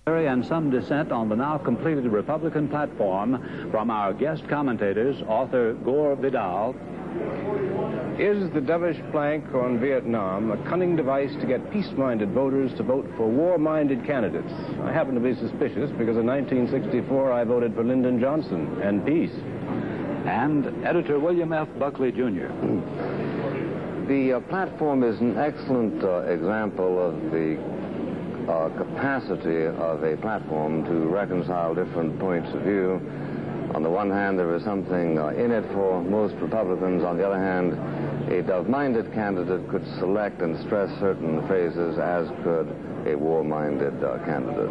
And some dissent on the now completed Republican platform from our guest commentators, author Gore Vidal. Is the dovish plank on Vietnam a cunning device to get peace-minded voters to vote for war-minded candidates? I happen to be suspicious because in 1964 I voted for Lyndon Johnson and peace. And editor William F. Buckley, Jr. The platform is an excellent example of the capacity of a platform to reconcile different points of view. On the one hand, there is something in it for most Republicans. On the other hand, a dove-minded candidate could select and stress certain phrases, as could a war-minded candidate.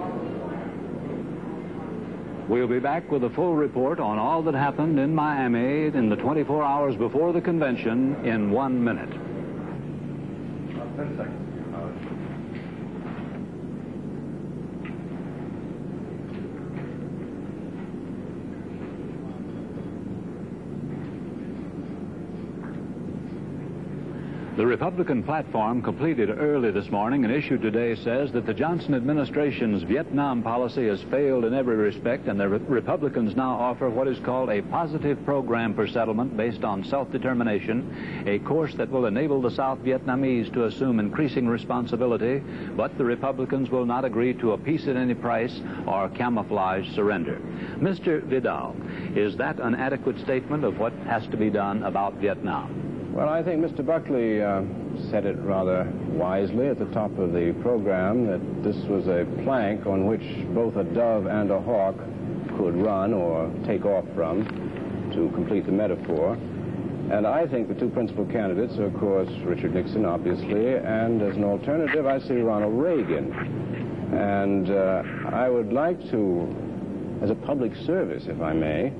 We'll be back with a full report on all that happened in Miami in the 24 hours before the convention in 1 minute. 10 seconds. The Republican platform, completed early this morning and issued today, says that the Johnson administration's Vietnam policy has failed in every respect, and the Republicans now offer what is called a positive program for settlement based on self-determination, a course that will enable the South Vietnamese to assume increasing responsibility, but the Republicans will not agree to a peace at any price or camouflage surrender. Mr. Vidal, is that an adequate statement of what has to be done about Vietnam? Well, I think Mr. Buckley said it rather wisely at the top of the program, that this was a plank on which both a dove and a hawk could run or take off from, to complete the metaphor. And I think the two principal candidates are, of course, Richard Nixon, obviously, and as an alternative, I see Ronald Reagan. And I would like to, as a public service, if I may,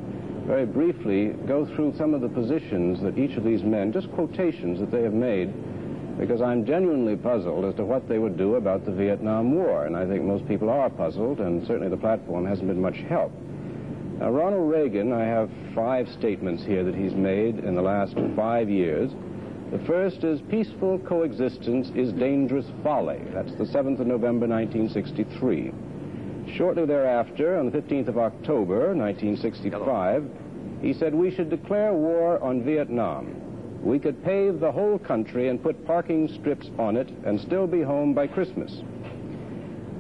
very briefly go through some of the positions that each of these men, just quotations that they have made, because I'm genuinely puzzled as to what they would do about the Vietnam War, and I think most people are puzzled, and certainly the platform hasn't been much help. Now, Ronald Reagan, I have 5 statements here that he's made in the last 5 years. The first is, peaceful coexistence is dangerous folly. That's the 7th of November, 1963. Shortly thereafter, on the 15th of October, 1965, he said we should declare war on Vietnam. We could pave the whole country and put parking strips on it and still be home by Christmas.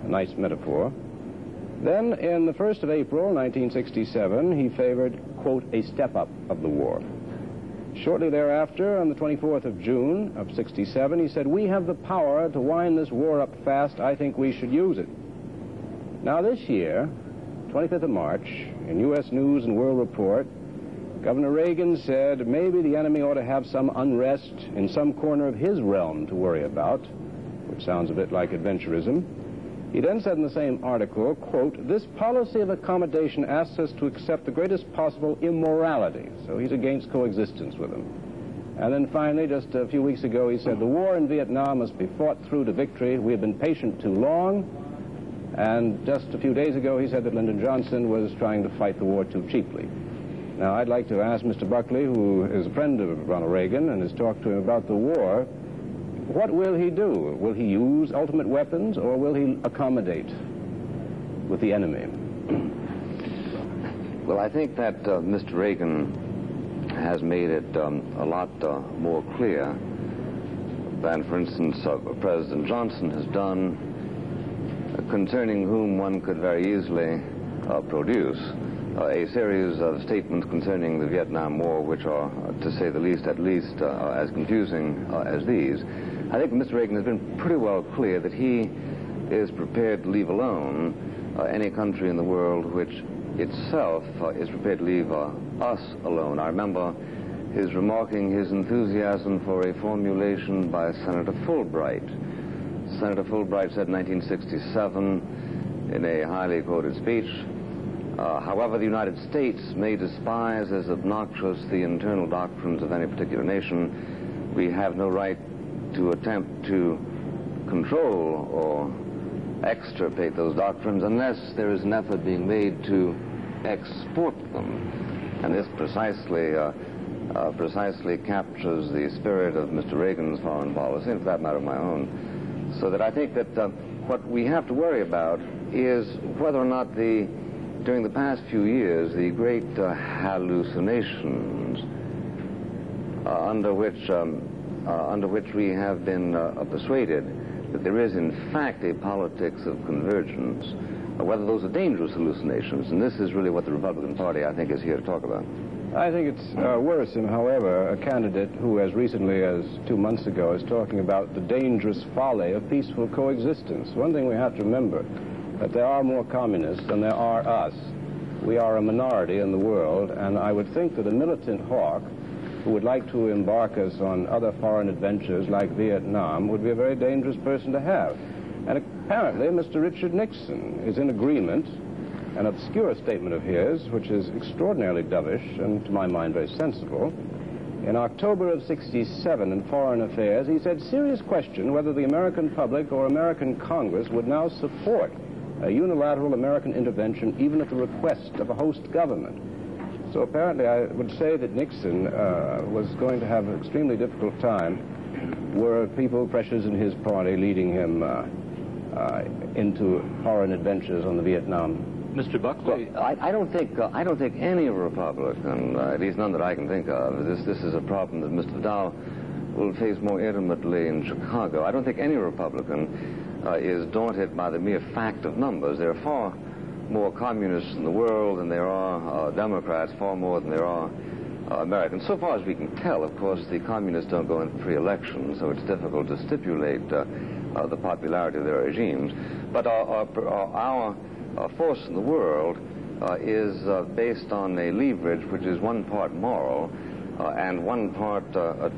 A nice metaphor. Then, in the 1st of April, 1967, he favored, quote, a step-up of the war. Shortly thereafter, on the 24th of June of 67, he said, we have the power to wind this war up fast. I think we should use it. Now this year, 25th of March, in U.S. News and World Report, Governor Reagan said maybe the enemy ought to have some unrest in some corner of his realm to worry about, which sounds a bit like adventurism. He then said in the same article, quote, this policy of accommodation asks us to accept the greatest possible immorality. So he's against coexistence with them. And then finally, just a few weeks ago, he said the war in Vietnam must be fought through to victory. We have been patient too long. And just a few days ago, he said that Lyndon Johnson was trying to fight the war too cheaply. Now, I'd like to ask Mr. Buckley, who is a friend of Ronald Reagan and has talked to him about the war, what will he do? Will he use ultimate weapons, or will he accommodate with the enemy? Well, I think that Mr. Reagan has made it a lot more clear than, for instance, President Johnson has done, concerning whom one could very easily produce a series of statements concerning the Vietnam War, which are, to say the least, at least as confusing as these. I think Mr. Reagan has been pretty well clear that he is prepared to leave alone any country in the world which itself is prepared to leave us alone. I remember his remarking his enthusiasm for a formulation by Senator Fulbright. Senator Fulbright said in 1967 in a highly quoted speech, however, the United States may despise as obnoxious the internal doctrines of any particular nation, we have no right to attempt to control or extirpate those doctrines unless there is an effort being made to export them. And this precisely captures the spirit of Mr. Reagan's foreign policy, and for that matter my own. So that I think that what we have to worry about is whether or not during the past few years, the great hallucinations under which we have been persuaded that there is in fact a politics of convergence, whether those are dangerous hallucinations. And this is really what the Republican Party, I think, is here to talk about. I think it's worrisome, however, a candidate who as recently as 2 months ago is talking about the dangerous folly of peaceful coexistence. One thing we have to remember, that there are more communists than there are us. We are a minority in the world, and I would think that a militant hawk who would like to embark us on other foreign adventures like Vietnam would be a very dangerous person to have. And apparently Mr. Richard Nixon is in agreement. An obscure statement of his, which is extraordinarily dovish and, to my mind, very sensible. In October of '67 in Foreign Affairs, he said, serious question whether the American public or American Congress would now support a unilateral American intervention even at the request of a host government. So apparently I would say that Nixon was going to have an extremely difficult time were people, pressures in his party, leading him into foreign adventures on the Vietnam. Mr. Buckley? Well, I don't think any Republican, at least none that I can think of, this is a problem that Mr. Vidal will face more intimately in Chicago. I don't think any Republican is daunted by the mere fact of numbers. There are far more communists in the world than there are Democrats, far more than there are Americans. So far as we can tell, of course, the communists don't go in free elections, so it's difficult to stipulate the popularity of their regimes. But our force in the world is based on a leverage which is one part moral and one part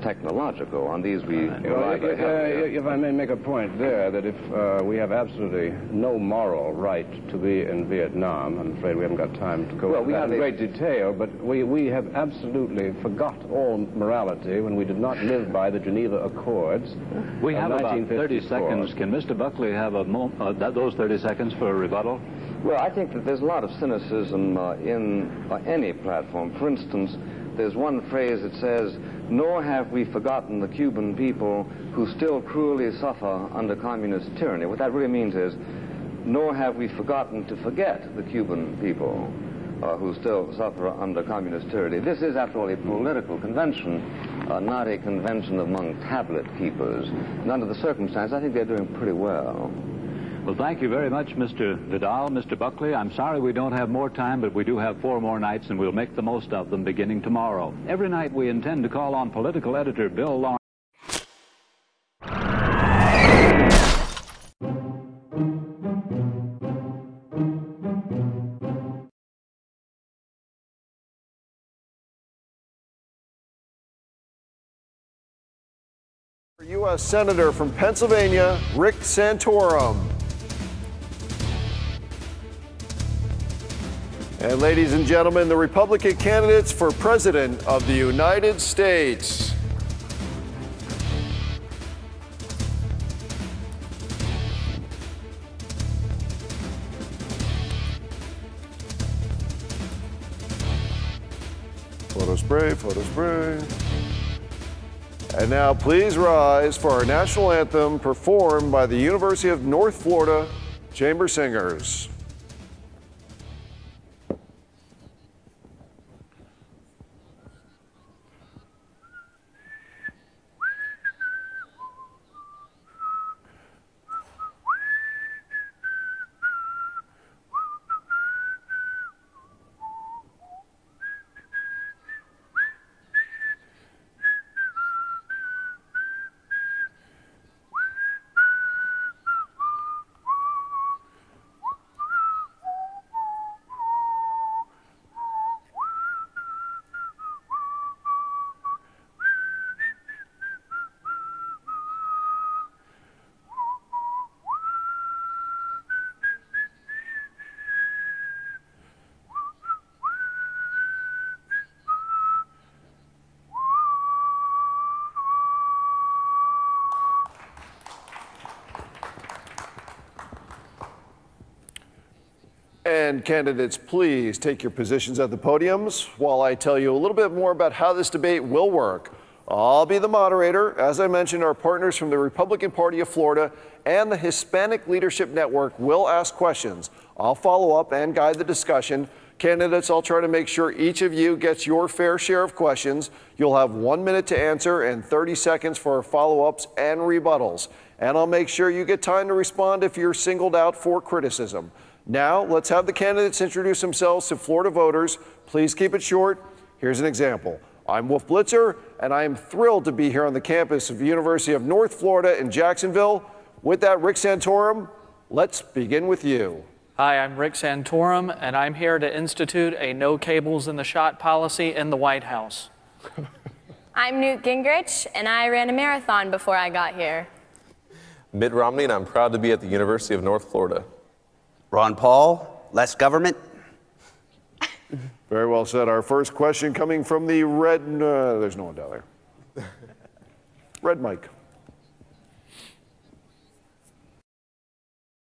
technological. On these we rely very heavily. If I may make a point there, that if we have absolutely no moral right to be in Vietnam, I'm afraid we haven't got time to go into that in great detail, but we have absolutely forgot all morality when we did not live by the Geneva Accords. We have about 30 seconds. Can Mr. Buckley have those 30 seconds for a rebuttal? Well, I think that there's a lot of cynicism in any platform. For instance, there's one phrase that says, nor have we forgotten the Cuban people who still cruelly suffer under communist tyranny. What that really means is, nor have we forgotten to forget the Cuban people who still suffer under communist tyranny. This is, after all, a political convention, not a convention among tablet keepers. And under the circumstances, I think they're doing pretty well. Well, thank you very much, Mr. Vidal. Mr. Buckley, I'm sorry we don't have more time, but we do have 4 more nights, and we'll make the most of them beginning tomorrow. Every night we intend to call on political editor Bill Lawrence. U.S. Senator from Pennsylvania, Rick Santorum. And ladies and gentlemen, the Republican candidates for President of the United States. Photo spray, photo spray. And now please rise for our national anthem performed by the University of North Florida Chamber Singers. And candidates, please take your positions at the podiums while I tell you a little bit more about how this debate will work. I'll be the moderator. As I mentioned, our partners from the Republican Party of Florida and the Hispanic Leadership Network will ask questions. I'll follow up and guide the discussion. Candidates, I'll try to make sure each of you gets your fair share of questions. You'll have 1 minute to answer and 30 seconds for follow-ups and rebuttals. And I'll make sure you get time to respond if you're singled out for criticism. Now, let's have the candidates introduce themselves to Florida voters. Please keep it short. Here's an example. I'm Wolf Blitzer, and I am thrilled to be here on the campus of the University of North Florida in Jacksonville. With that, Rick Santorum, let's begin with you. Hi, I'm Rick Santorum, and I'm here to institute a no cables in the shot policy in the White House. I'm Newt Gingrich, and I ran a marathon before I got here. Mitt Romney, and I'm proud to be at the University of North Florida. Ron Paul, less government. Very well said. Our first question coming from the red, there's no one down there. Red mic.